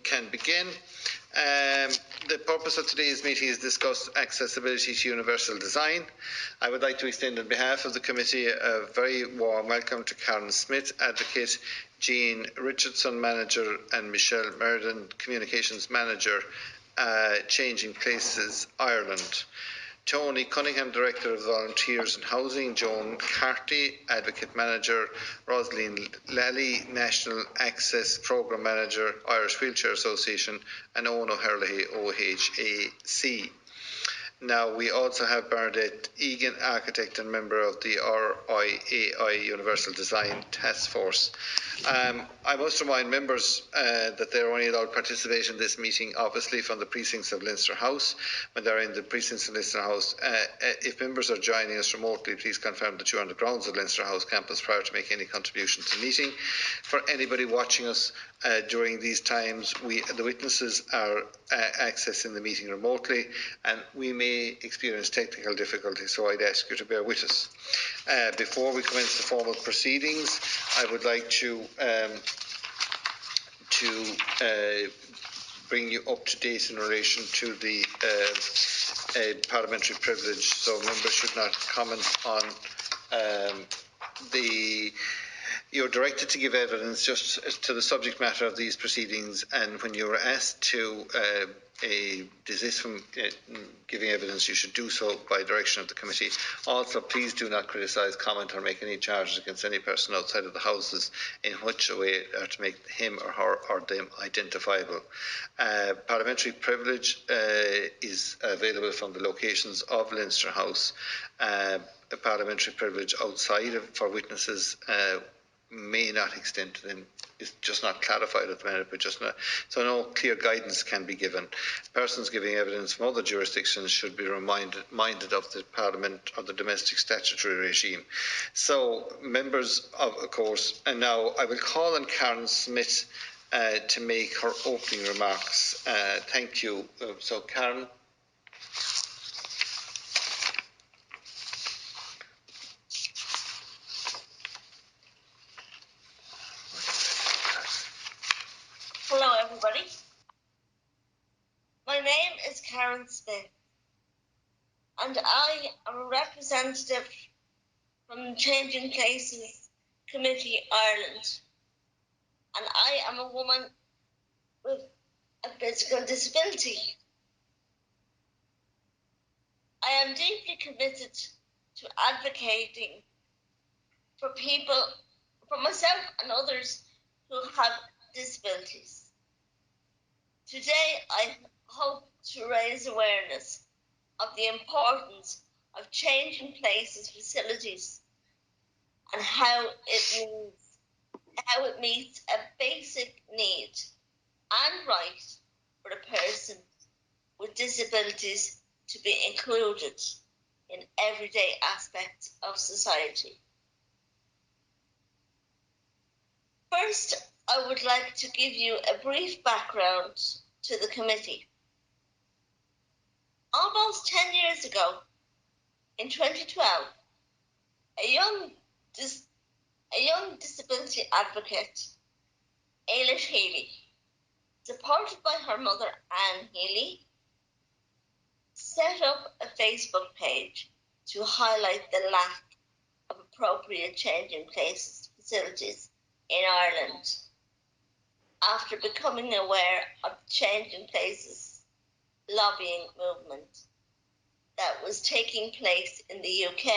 can begin. The purpose of today's meeting is to discuss accessibility to universal design. I would like to extend on behalf of the committee a very warm welcome to Karen Smith, Advocate, Jean Richardson, Manager, and Michelle Meriden, Communications Manager, Changing Places Ireland. Tony Cunningham, Director of Volunteers and Housing, Joan Carty, Advocate Manager, Rosaleen Lally, National Access Programme Manager, Irish Wheelchair Association, and Owen O'Herlihy, OHAC. Now, we also have Bernadette Egan, Architect and member of the RIAI Universal Design Task Force. I must remind members that they are only allowed participation in this meeting, obviously, from the precincts of Leinster House. When they are in the precincts of Leinster House, if members are joining us remotely, please confirm that you are on the grounds of Leinster House campus prior to making any contribution to the meeting. For anybody watching us during these times, the witnesses are accessing the meeting remotely, and we may experience technical difficulties, so I'd ask you to bear with us. Before we commence the formal proceedings, I would like to bring you up to date in relation to the parliamentary privilege, so members should not comment on you're directed to give evidence just to the subject matter of these proceedings, and when you're asked to desist from giving evidence, you should do so by direction of the committee. Also, please do not criticise, comment or make any charges against any person outside of the houses in which way are to make him or her or them identifiable. Parliamentary privilege is available from the locations of Leinster House. A parliamentary privilege outside for witnesses may not extend to them. It's just not clarified at the minute, but so no clear guidance can be given. Persons giving evidence from other jurisdictions should be minded of the Parliament or the domestic statutory regime. So, members of course, and now I will call on Karen Smith to make her opening remarks. Thank you. So, Karen. Hello everybody. My name is Karen Smith and I am a representative from the Changing Places Committee Ireland, and I am a woman with a physical disability. I am deeply committed to advocating for people, for myself and others who have disabilities. Today, I hope to raise awareness of the importance of changing places facilities and how it meets a basic need and right for a person with disabilities to be included in everyday aspects of society. First, I would like to give you a brief background to the committee. Almost 10 years ago, in 2012, a young disability advocate, Eilish Healy, supported by her mother Anne Healy, set up a Facebook page to highlight the lack of appropriate changing places facilities in Ireland after becoming aware of the changing places lobbying movement that was taking place in the UK,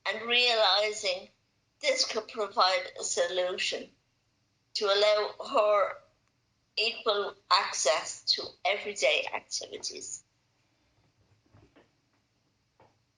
and realising this could provide a solution to allow her equal access to everyday activities.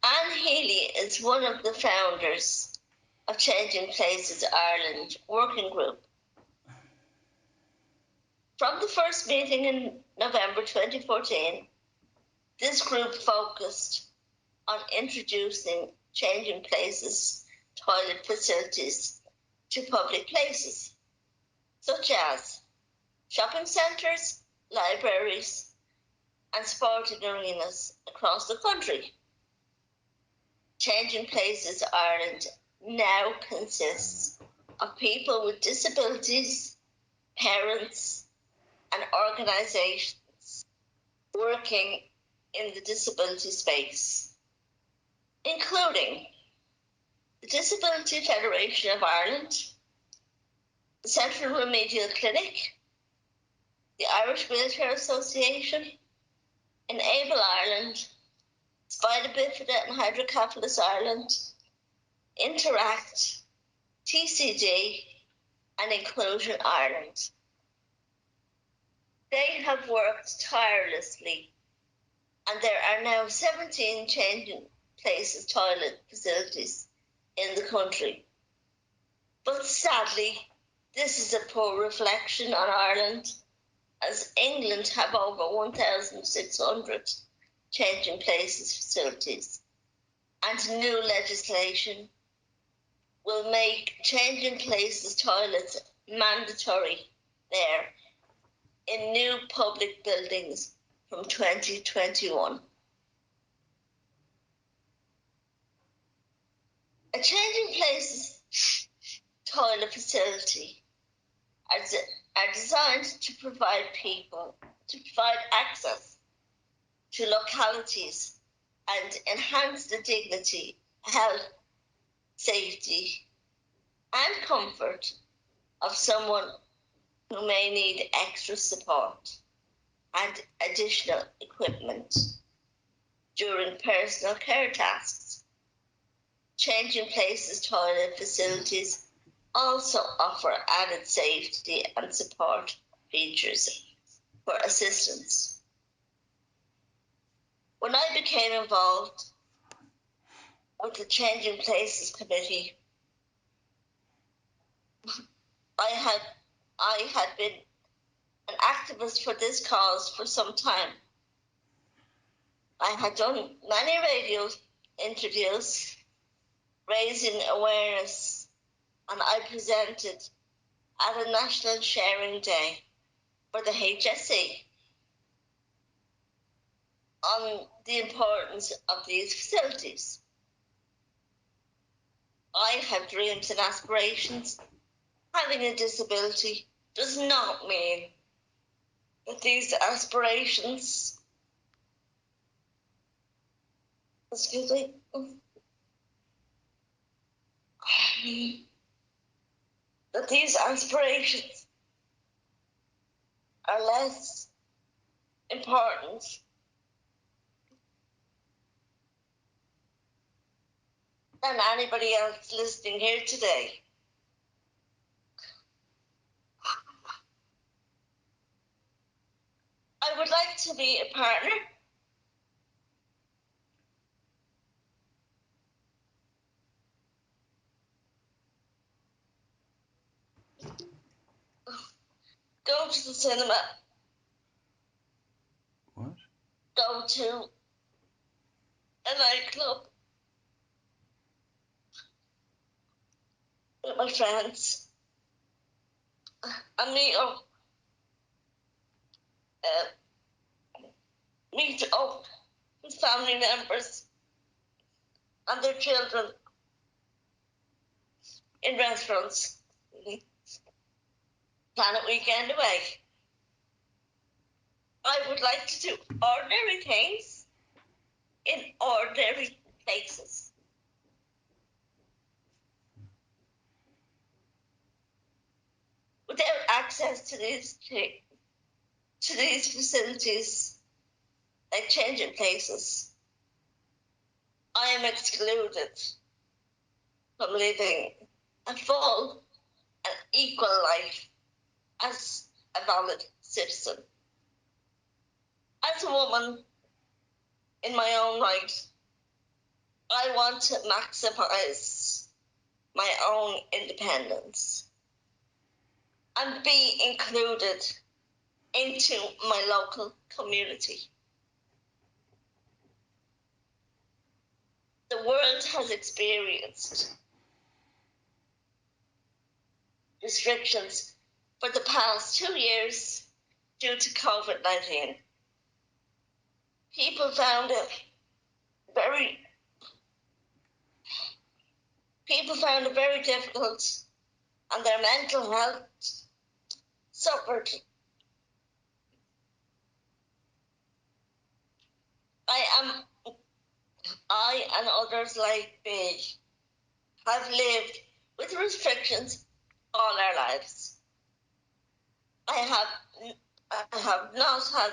Anne Healy is one of the founders of Changing Places Ireland working group. From the first meeting in November 2014, this group focused on introducing changing places toilet facilities to public places, such as shopping centres, libraries, and sporting arenas across the country. Changing Places Ireland now consists of people with disabilities, parents, organisations working in the disability space, including the Disability Federation of Ireland, the Central Remedial Clinic, the Irish Wheelchair Association, Enable Ireland, Spina Bifida and Hydrocephalus Ireland, Interact, TCD, and Inclusion Ireland. They have worked tirelessly, and there are now 17 changing places toilet facilities in the country. But sadly, this is a poor reflection on Ireland, as England have over 1,600 changing places facilities, and new legislation will make changing places toilets mandatory there in new public buildings from 2021. A changing places toilet facility are designed to provide access to localities and enhance the dignity, health, safety, and comfort of someone who may need extra support and additional equipment during personal care tasks. Changing places toilet facilities also offer added safety and support features for assistance. When I became involved with the Changing Places Committee, I had been an activist for this cause for some time. I had done many radio interviews raising awareness, and I presented at a national sharing day for the HSE on the importance of these facilities. I have dreams and aspirations. Having a disability does not mean that these aspirations, excuse me, that these aspirations are less important than anybody else listening here today. I would like to be a partner go to the cinema. What? Go to a nightclub with my friends and meet up with family members and their children in restaurants. Plan a weekend away. I would like to do ordinary things in ordinary places. Without access to these facilities, like changing places, I am excluded from living a full and equal life as a valid citizen. As a woman in my own right, I want to maximize my own independence and be included into my local community. The world has experienced restrictions for the past 2 years due to COVID-19. People found it very difficult, and their mental health suffered and others like me have lived with restrictions all our lives. I have not had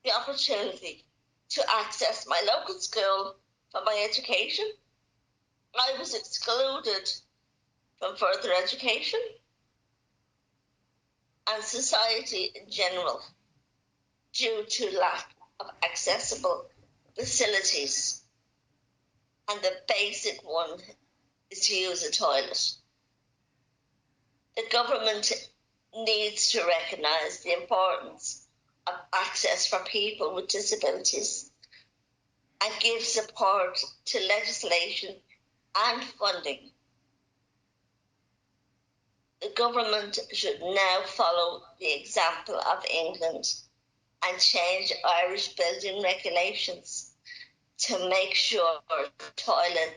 the opportunity to access my local school for my education. I was excluded from further education and society in general due to lack of accessible facilities. And the basic one is to use a toilet. The government needs to recognise the importance of access for people with disabilities and give support to legislation and funding. The government should now follow the example of England and change Irish building regulations to make sure toilets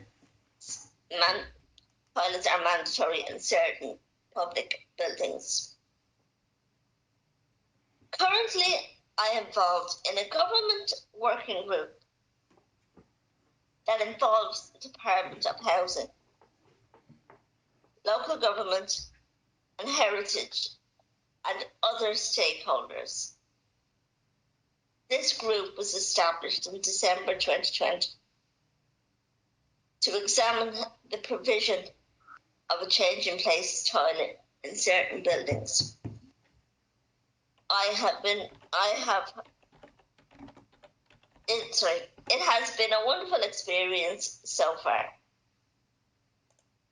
are mandatory in certain public buildings. Currently, I am involved in a government working group that involves the Department of Housing, local government and heritage and other stakeholders. This group was established in December 2020 to examine the provision of a change in place toilet in certain buildings. It has been a wonderful experience so far.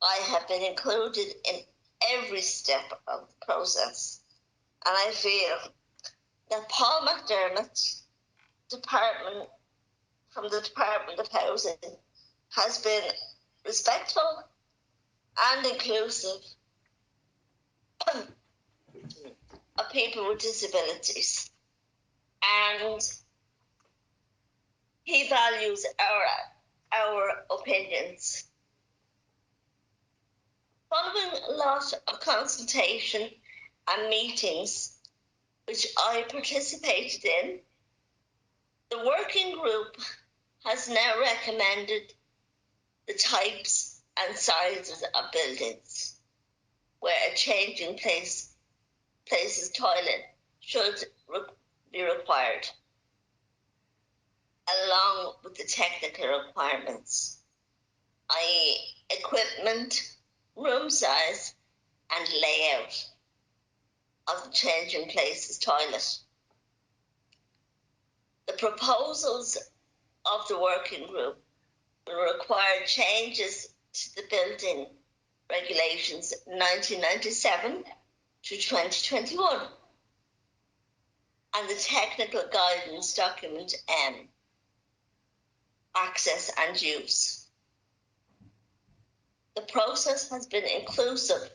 I have been included in every step of the process, and I feel that Paul McDermott, from the Department of Housing, has been respectful and inclusive of people with disabilities, and he values our opinions. Following a lot of consultation and meetings which I participated in, the working group has now recommended the types and sizes of buildings where a change in places toilet should be required, along with the technical requirements, i.e. equipment, room size and layout of the change in places toilet. The proposals of the working group will require changes to the building regulations 1997 to 2021 and the technical guidance document M, access and use. The process has been inclusive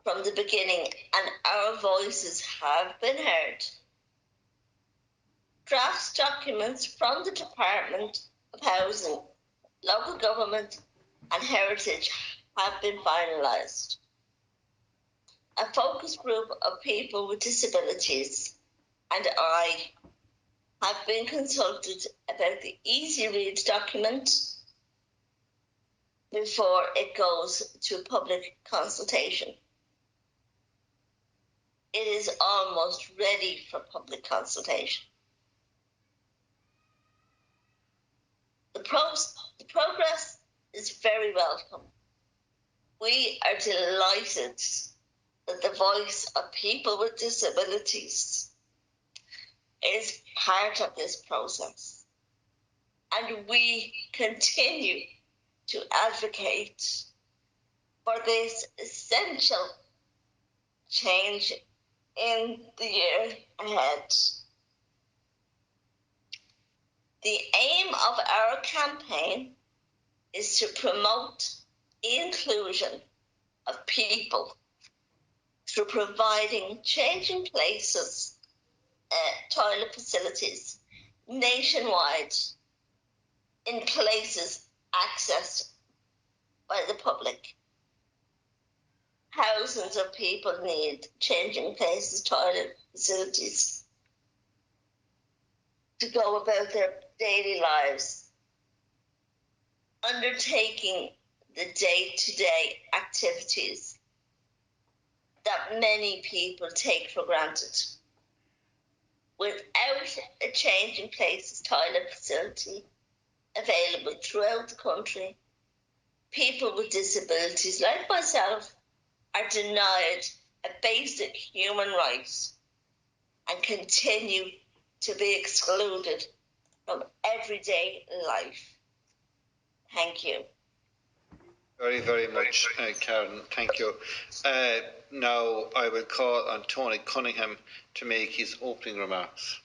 from the beginning and our voices have been heard. Draft documents from the Department of Housing, local government and heritage have been finalised. A focus group of people with disabilities and I have been consulted about the Easy Read document before it goes to public consultation. It is almost ready for public consultation. The progress is very welcome. We are delighted that the voice of people with disabilities is part of this process, and we continue to advocate for this essential change in the year ahead. The aim of our campaign is to promote inclusion of people through providing changing places, toilet facilities nationwide in places accessed by the public. Thousands of people need changing places toilet facilities to go about their daily lives. undertaking the day-to-day activities that many people take for granted. Without a changing places toilet facility available throughout the country, people with disabilities like myself are denied a basic human right and continue to be excluded from everyday life. Thank you. Very, very much, Karen. Thank you. Now I will call on Tony Cunningham to make his opening remarks.